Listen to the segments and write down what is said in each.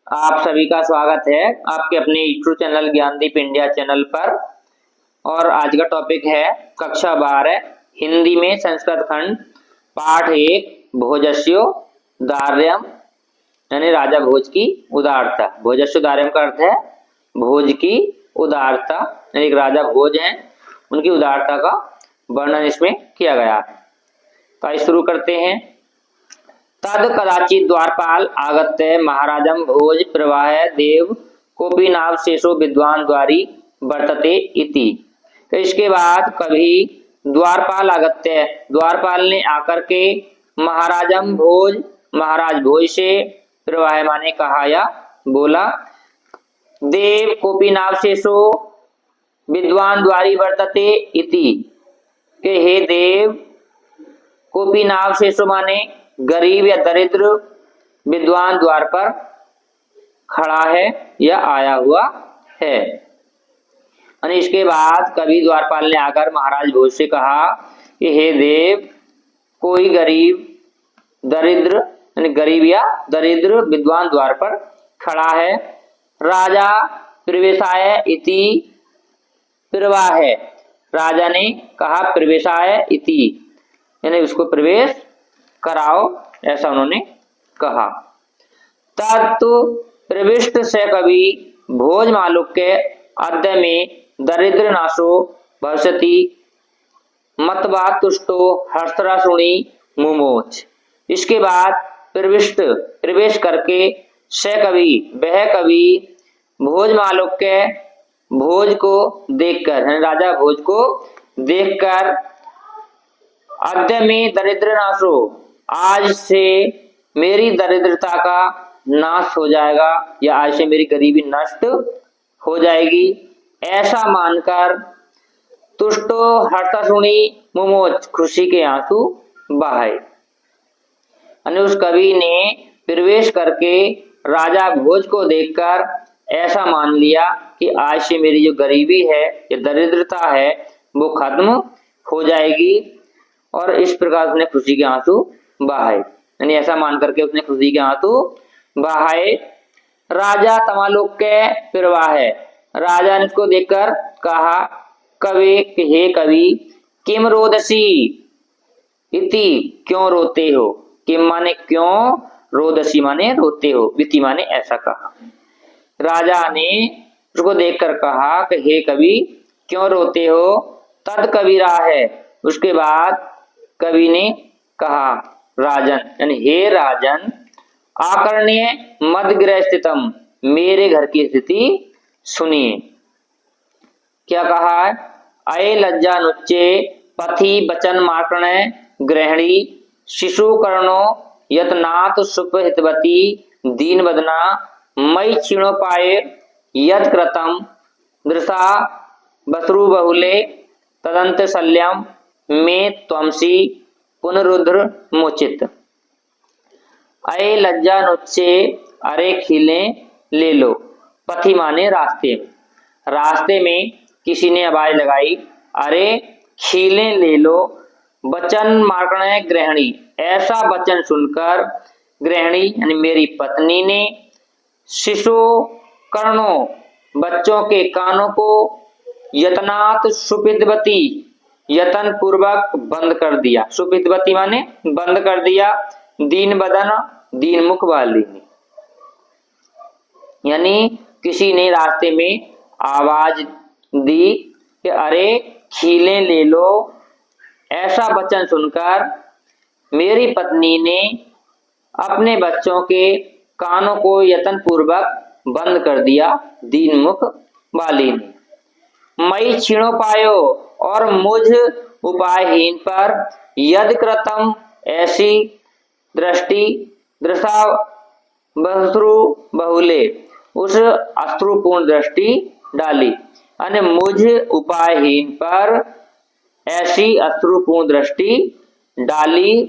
आप सभी का स्वागत है आपके अपने YouTube channel Gyandeep India channel पर। और आज का टॉपिक है कक्षा 12 हिंदी में संस्कृत खंड पाठ 1 भोजस्यो दार्यम यानी राजा भोज की उदारता। भोजस्यो दार्यम का अर्थ है भोज की उदारता, यानी एक राजा भोज हैं उनकी उदारता का वर्णन इसमें किया गया है। तो आइए शुरू करते हैं। तद कदाचित द्वारपाल आगत्य महाराजम भोज प्रवाह देव कोपी नाव शेषो विद्वान द्वारी वर्तते इति। तो इसके बाद कभी द्वारपाल आगत्य, द्वारपाल ने आकर के महाराजम भोज, महाराज भोज से प्रवाह माने कहा या बोला, देव कोपी नाव शेषो विद्वान द्वारी वर्तते इति के हे देव, कोपी नाव शेषो माने गरीब या दरिद्र विद्वान द्वार पर खड़ा है या आया हुआ है। और इसके बाद कवि द्वारपाल ने आकर महाराज भोज से कहा कि हे देव, कोई गरीब दरिद्र यानी गरीब या दरिद्र विद्वान द्वार पर खड़ा है। राजा प्रवेशाय इति प्रवाह है, राजा ने कहा प्रवेशाय इति यानी उसको प्रवेश कराओ, ऐसा उन्होंने कहा। तत्तु प्रविष्ट से कवि भोज मालुक के अद्य में दरिद्र नाशो भविष्यति मतवा तुष्टो हर्षरा सुनी मुमोच। इसके बाद प्रविष्ट प्रवेश करके से कवि वह कवि भोज मालुक के भोज को देखकर, राजा भोज को देखकर, अद्य में दरिद्र नाशो आज से मेरी दरिद्रता का नाश हो जाएगा या आज से मेरी गरीबी नष्ट हो जाएगी, ऐसा मानकर तुष्टो हर्षुणी मुमोच खुशी के आंसू बहाए। उस कवि ने प्रवेश करके राजा भोज को देखकर ऐसा मान लिया कि आज से मेरी जो गरीबी है या दरिद्रता है वो खत्म हो जाएगी, और इस प्रकार उसने खुशी के आंसू बहाए, यानी ऐसा मान करके उसने खुशी के आंसू बहाए। राजा तमालोक के प्रवाह है, राजा ने इसको देखकर कहा कवि हे कवि किम रोदसी इति क्यों रोते हो, किम माने क्यों, रोदसी माने रोते हो, इति माने ऐसा कहा। राजा ने उसको देखकर कहा कि हे कवि क्यों रोते हो। तद कबीरा है, उसके बाद कवि ने कहा राजन यानी हे राजन, आकर्ण्य मदगृह स्थितम मेरे घर की स्थिति सुनिए। क्या कहा है, अये लज्जा नुच्चे पथि बचन माकर्ण गृहिणी शिशु कर्णो यतनाथ सुपहितवती दीन बदना मई क्षीणोपाये यद कृतम दृशा बसरु बहुले तदंत शल्यम में त्वमसी पुनरुद्र मोचित। अये लज्जा नुच्चे अरे खिले ले लो, पथि माने रास्ते में, रास्ते में किसी ने आवाज लगाई अरे खीले ले लो, वचन मार्कण्य गृहिणी ऐसा वचन सुनकर गृहिणी यानी मेरी पत्नी ने, शिशु कर्णों बच्चों के कानों को, यतनात् सुपितवती यतन पूर्वक बंद कर दिया, सुपितवती माने बंद कर दिया, दीन बदन दीन मुख वाली ने, यानी किसी ने रास्ते में आवाज दी कि अरे खीले ले लो, ऐसा वचन सुनकर मेरी पत्नी ने अपने बच्चों के कानों को यतन पूर्वक बंद कर दिया, दीन मुख वाली ने। मई क्षीणोपायो और मुझ उपायहीन पर यद कृतम ऐसी दृष्टि दृशा बसरु बहुले उस अश्रुपूर्ण दृष्टि डाली, अने मुझ उपायहीन पर ऐसी अश्रुपूर्ण दृष्टि डाली,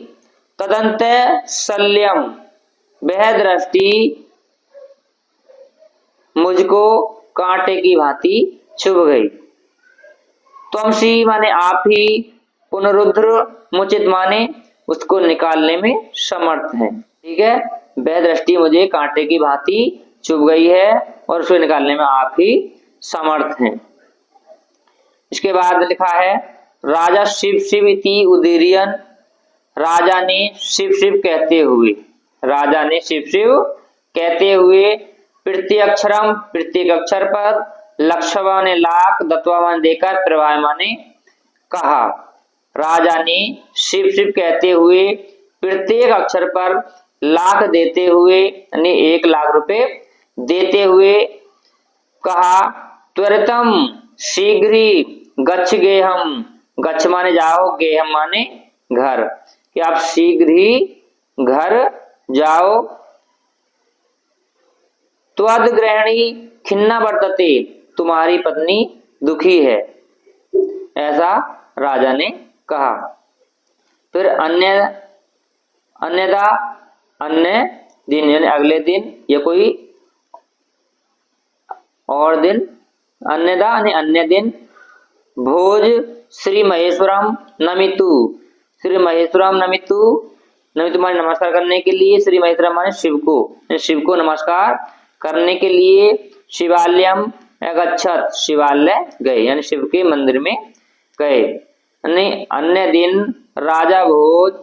तदंत शल्यम वह दृष्टि मुझको कांटे की भांति चुभ गई। त्वमसी माने आप ही, पुनरुद्र मुचित माने उसको निकालने में समर्थ है, ठीक है। वह दृष्टि मुझे कांटे की भांति चुभ गई है और उसे निकालने में आप ही समर्थ हैं। इसके बाद लिखा है राजा शिव शिव इति उदीरयन्, राजा ने शिव शिव कहते हुए, राजा ने शिव शिव कहते हुए प्रत्येक अक्षरम प्रत्येक अक्षर पर लक्षवा ने लाख दत्वा माने देकर प्रवाह माने कहा। राजा ने शिव शिव कहते हुए प्रत्येक अक्षर पर लाख देते हुए यानी 1 लाख रुपए देते हुए कहा त्वरितम शीघ्र ही गच्छ गेहम, गच्छ माने जाओ, गेहम माने घर, कि आप शीघ्र ही घर जाओ। त्वद गृहिणी खिन्ना वर्तते, तुम्हारी पत्नी दुखी है, ऐसा राजा ने कहा। फिर अन्यदा अन्य दिन यानी अगले दिन या कोई और दिन, अन्यदा यानी अन्य दिन भोज श्री महेश्वरम नमितु, श्री महेश्वरम नमितु, नमितु माने नमस्कार करने के लिए, श्री महेश्वरम माने शिव को, शिव को नमस्कार करने के लिए शिवालयम अगच्छत, शिवालय गए यानी शिव के मंदिर में गए। यानी अन्य दिन राजा भोज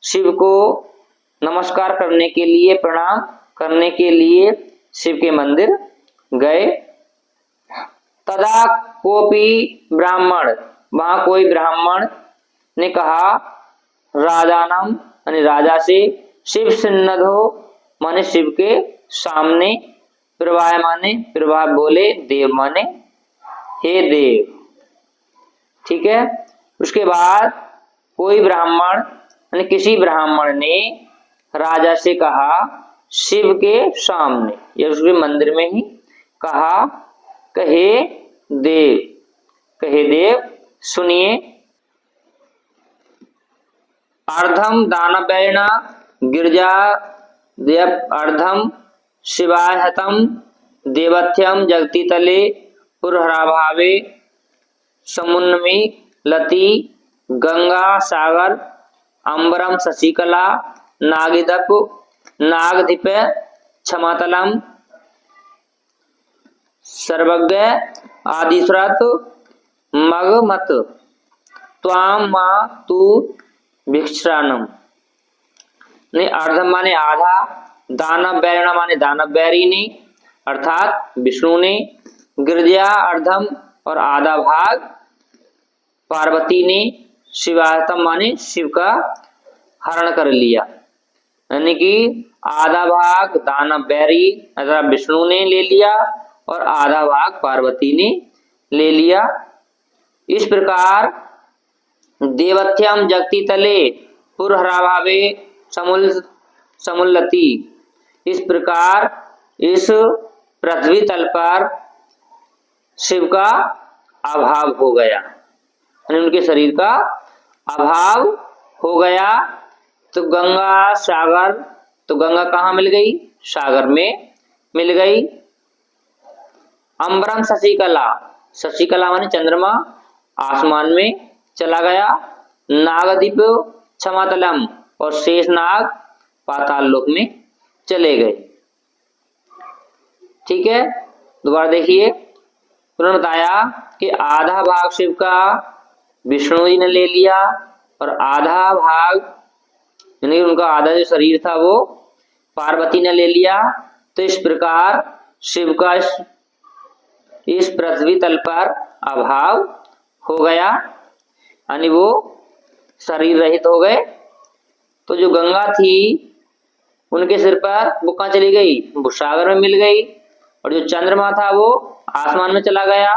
शिव को नमस्कार करने के लिए, प्रणाम करने के लिए शिव के मंदिर गए। तदा कोपी ब्राह्मण, वहां कोई ब्राह्मण ने कहा राजानम यानी राजा से, शिव सन्नधो माने शिव के सामने, प्रवाह माने प्रवाह बोले, देव माने हे देव। ठीक है। उसके बाद कोई ब्राह्मण यानी किसी ब्राह्मण ने राजा से कहा शिव के सामने या उसके मंदिर में ही कहा कहे देव, कहे देव सुनिए, अर्धम दानवेन गिरजा देव अर्धम शिवाहतम देवथ्यम जगति तले पुरहराभावे समुन्नमी लती गंगा सागर अंबरम शशिकला नागिदप नागधिप क्षमातलम सर्वज्ञ आदिश्रत मगमत त्वाम मां तू भिक्षानम। अर्धम माने आधा, दानव बैरणा माने दानव बैरी ने अर्थात विष्णु ने, गिरजा अर्धम और आधा भाग पार्वती ने, शिवाहतम माने शिव का हरण कर लिया, यानी कि आधा भाग दानव बैरी अर्थात विष्णु ने ले लिया और आधा भाग पार्वती ने ले लिया। इस प्रकार देवथ्यम जगति तले पुरहराभावे समुल्लति, इस प्रकार इस पृथ्वी तल पर शिव का अभाव हो गया, यानी उनके शरीर का अभाव हो गया। तो गंगा सागर, तो गंगा कहाँ मिल गई? सागर में मिल गई। अंबरम शशिकला, शशिकला माने चंद्रमा आसमान में चला गया। नागदीप क्षमातलम और शेष नाग पाताल लोक में चले गए। ठीक है, दोबारा देखिए, उन्होंने बताया कि आधा भाग शिव का विष्णु जी ने ले लिया और आधा भाग यानी उनका आधा जो शरीर था वो पार्वती ने ले लिया। तो इस प्रकार शिव का इस पृथ्वी तल पर अभाव हो गया, यानी वो शरीर रहित हो गए। तो जो गंगा थी उनके सिर पर वो कहाँ चली गई? वो सागर में मिल गई। और जो चंद्रमा था वो आसमान में चला गया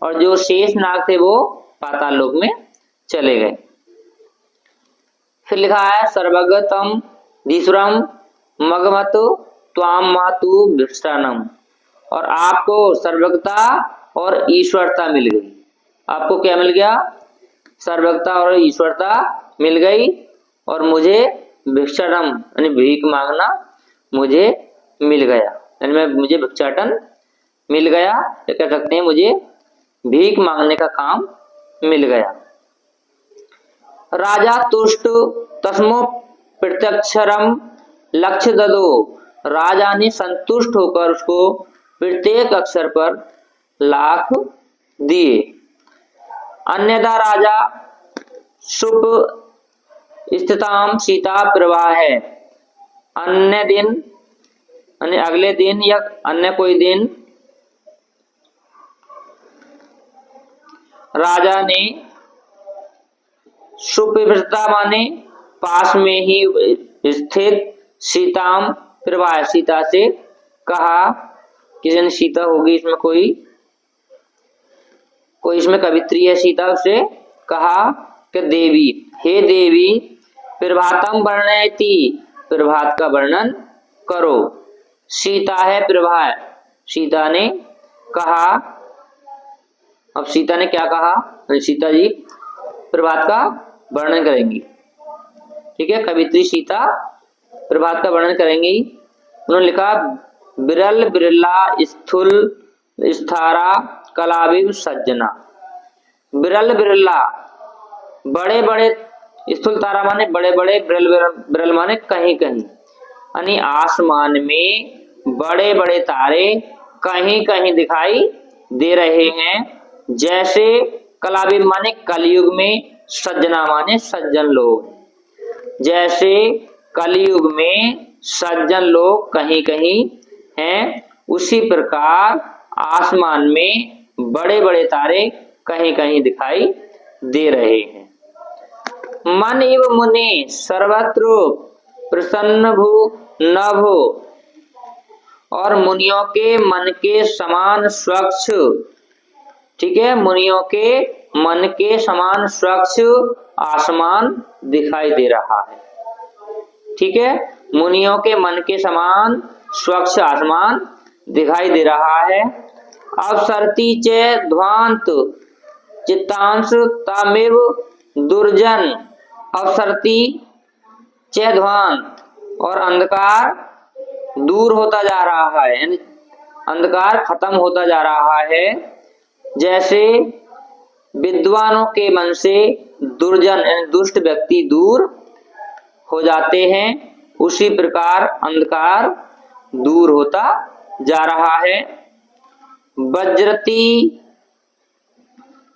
और जो शेष नाग थे वो पाताल लोक में चले गए। फिर लिखा है सर्वगतम धीसुरम मगमत त्वाम मातु भिष्टानम, और आपको सर्वज्ञता और ईश्वरता मिल गई। आपको क्या मिल गया? सर्वज्ञता और ईश्वरता मिल गई और मुझे भिक्षाटन यानी भीख मांगना मुझे मिल गया, यानी मुझे भिक्षाटन मिल गया, या कह सकते हैं मुझे भीख मांगने का काम मिल गया। राजा तुष्ट तस्मो प्रत्यक्षरम लक्ष्य ददो राजा ने संतुष्ट होकर उसको प्रत्येक अक्षर पर लाख दिए। अन्यथा राजा शुभ स्थिताम सीता प्रवाह है। अन्य दिन यानी अगले दिन या अन्य कोई दिन राजा ने सुप्रभृता माने पास में ही स्थित सीताम प्रवाह सीता से कहा, किसी ने सीता होगी इसमें कोई इसमें कवित्री है सीता, उससे कहा कि देवी, हे देवी प्रभातम वर्णयति, प्रभात का वर्णन करो। सीता है प्रभा, सीता ने कहा। अब सीता ने क्या कहा, सीता जी प्रभात का वर्णन करेंगी। ठीक है, कवित्री सीता प्रभात का वर्णन करेंगी। उन्होंने लिखा बिरल बिरला स्थूल स्थारा कलाविव सज्जना। बिरल बिरला बड़े बड़े, स्थूल तारा माने बड़े बड़े, बिरल बिरल माने कहीं कहीं, यानी आसमान में बड़े बड़े तारे कहीं कहीं दिखाई दे रहे हैं। जैसे कलाविव माने कलयुग में, सज्जना माने सज्जन लोग, जैसे कलयुग में सज्जन लोग कहीं कहीं हैं, उसी प्रकार आसमान में बड़े बड़े तारे कहीं कहीं दिखाई दे रहे हैं। मन इव मुनि सर्वत्र प्रसन्न भू नभो, और मुनियों के मन के समान स्वच्छ, ठीक है, मुनियों के मन के समान स्वच्छ आसमान दिखाई दे रहा है। ठीक है, मुनियों के मन के समान स्वच्छ आसमान दिखाई दे रहा है। अवसरती च ध्वांत चित्तांश तमेव दुर्जन, अवसरती च ध्वांत, और अंधकार दूर होता जा रहा है, यानी अंधकार खत्म होता जा रहा है। जैसे विद्वानों के मन से दुर्जन यानी दुष्ट व्यक्ति दूर हो जाते हैं, उसी प्रकार अंधकार दूर होता जा रहा है। वज्रती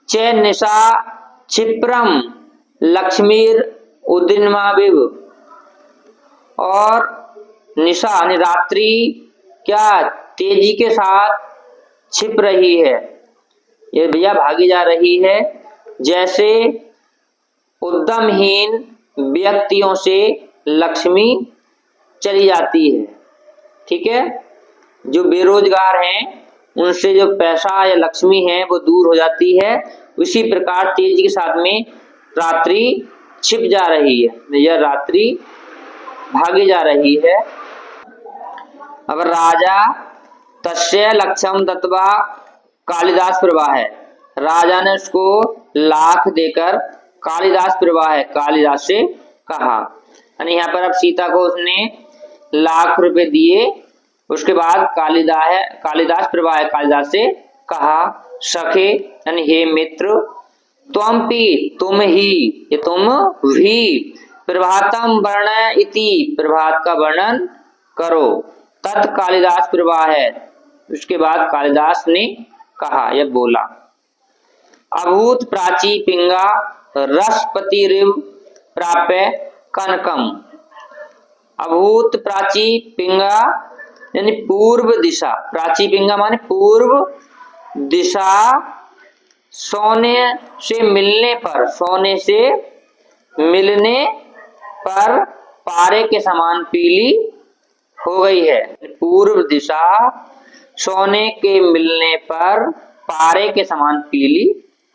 च निशा क्षिप्रम लक्ष्मीर उद्दिन्माविव, और निशा यानी रात्रि क्या तेजी के साथ छिप रही है, ये भैया भागी जा रही है। जैसे उद्यमहीन व्यक्तियों से लक्ष्मी चली जाती है। ठीक है, जो बेरोजगार हैं उनसे जो पैसा या लक्ष्मी है वो दूर हो जाती है, उसी प्रकार तेजी के साथ में रात्रि छिप जा रही है, यह रात्रि भागी जा रही है। अब राजा तस्य लक्ष्यम दत्वा कालिदास प्रवाह है, राजा ने उसको लाख देकर कालिदास प्रवाह है, कालिदास से कहा। यानी यहाँ पर अब सीता को उसने लाख रुपए दिए, उसके बाद कालिदास प्रवाह है, कालिदास से कहा सखे यानी हे मित्र, त्वमपि तुम ही, ये तुम भी, प्रभातम वर्ण इति, प्रभात का वर्णन करो। तत् कालिदास प्रवाह है, उसके बाद कालिदास ने कहा, यह बोला। अभूत प्राची पिंगा रसपतिरिव प्राप्य कनकम, अभूत प्राची पिंगा यानी पूर्व दिशा, प्राची पिंगा माने पूर्व दिशा, सोने से मिलने पर, सोने से मिलने पर पारे के समान पीली हो गई है। पूर्व दिशा सोने के मिलने पर पारे के समान पीली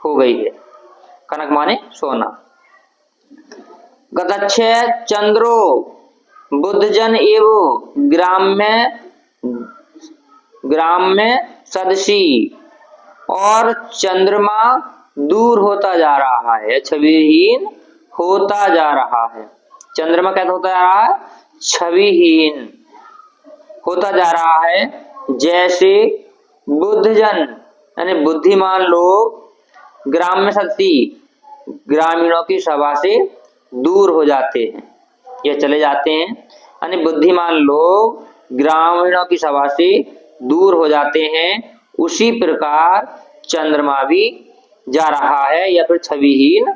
हो गई है। कनक माने सोना। गतच्छे चंद्रो बुद्धजन एवं ग्राम्य सदसी, और चंद्रमा दूर होता जा रहा है, छविहीन होता जा रहा है। चंद्रमा कैसा होता जा रहा है, छविहीन होता जा रहा है। जैसे बुद्धजन यानी बुद्धिमान लोग ग्राम्य सदसी ग्रामीणों की सभा से दूर हो जाते हैं या चले जाते हैं, यानी बुद्धिमान लोग ग्रामीणों की सभा से दूर हो जाते हैं, उसी प्रकार चंद्रमा भी जा रहा है या फिर छविहीन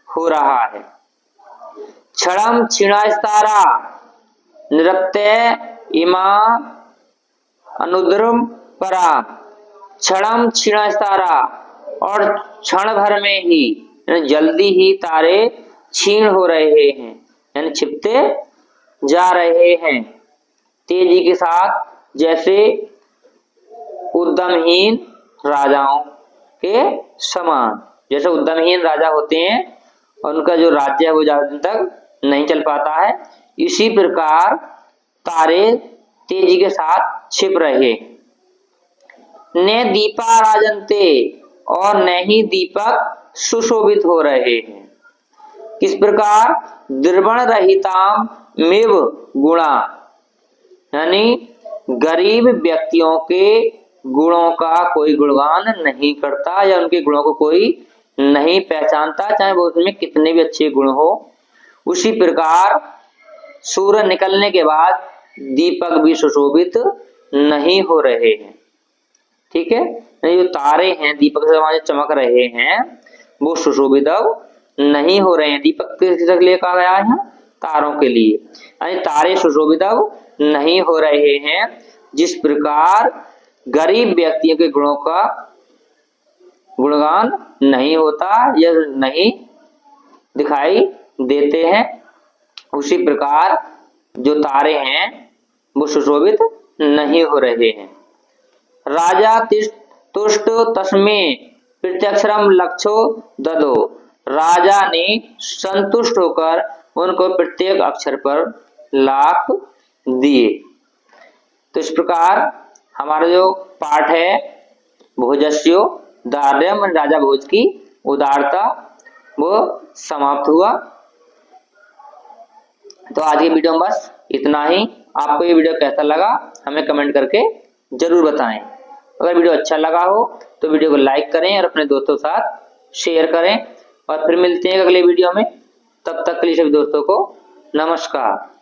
हो रहा है। क्षणम क्षीणास्तारा नृत्य इमा अनुद्रम परा। क्षणम क्षीणास्तारा, और क्षण भर में ही जल्दी ही तारे क्षीण हो रहे हैं, यानी छिपते जा रहे हैं तेजी के साथ, जैसे उद्यमहीन राजाओं के समान। जैसे उद्यमहीन राजा होते हैं और उनका जो राज्य है वो ज्यादा दिन तक नहीं चल पाता है, इसी प्रकार तारे तेजी के साथ छिप रहे। ने दीपा राजंते, और न ही दीपक सुशोभित हो रहे हैं। किस प्रकार? द्रवण रहिताम मेव गुणा, यानी गरीब व्यक्तियों के गुणों का कोई गुणगान नहीं करता या उनके गुणों को कोई नहीं पहचानता, चाहे वो उसमें कितने भी अच्छे गुण हो। उसी प्रकार सूर्य निकलने के बाद दीपक भी सुशोभित नहीं हो रहे हैं। ठीक है, जो तारे हैं दीपक के समान चमक रहे हैं वो सुशोभित अब नहीं हो रहे हैं। दीपक किसके लिए कहा गया है? तारों के लिए, यानी तारे सुशोभित अब नहीं हो रहे हैं। जिस प्रकार गरीब व्यक्तियों के गुणों का गुणगान नहीं होता या नहीं दिखाई देते हैं, उसी प्रकार जो तारे हैं वो सुशोभित नहीं हो रहे हैं। राजा तुष्ट तस्मे प्रत्यक्षरम लक्षो ददो, राजा ने संतुष्ट होकर उनको प्रत्येक अक्षर पर लाख दिए। तो इस प्रकार हमारा जो पाठ है भोजस्यो दार्ढ्यम, राजा भोज की उदारता, वो समाप्त हुआ। तो आज की वीडियो में बस इतना ही। आपको ये वीडियो कैसा लगा हमें कमेंट करके जरूर बताएं। अगर वीडियो अच्छा लगा हो तो वीडियो को लाइक करें और अपने दोस्तों के साथ शेयर करें, और फिर मिलते हैं अगले वीडियो में। तब तक के लिए सभी दोस्तों को नमस्कार।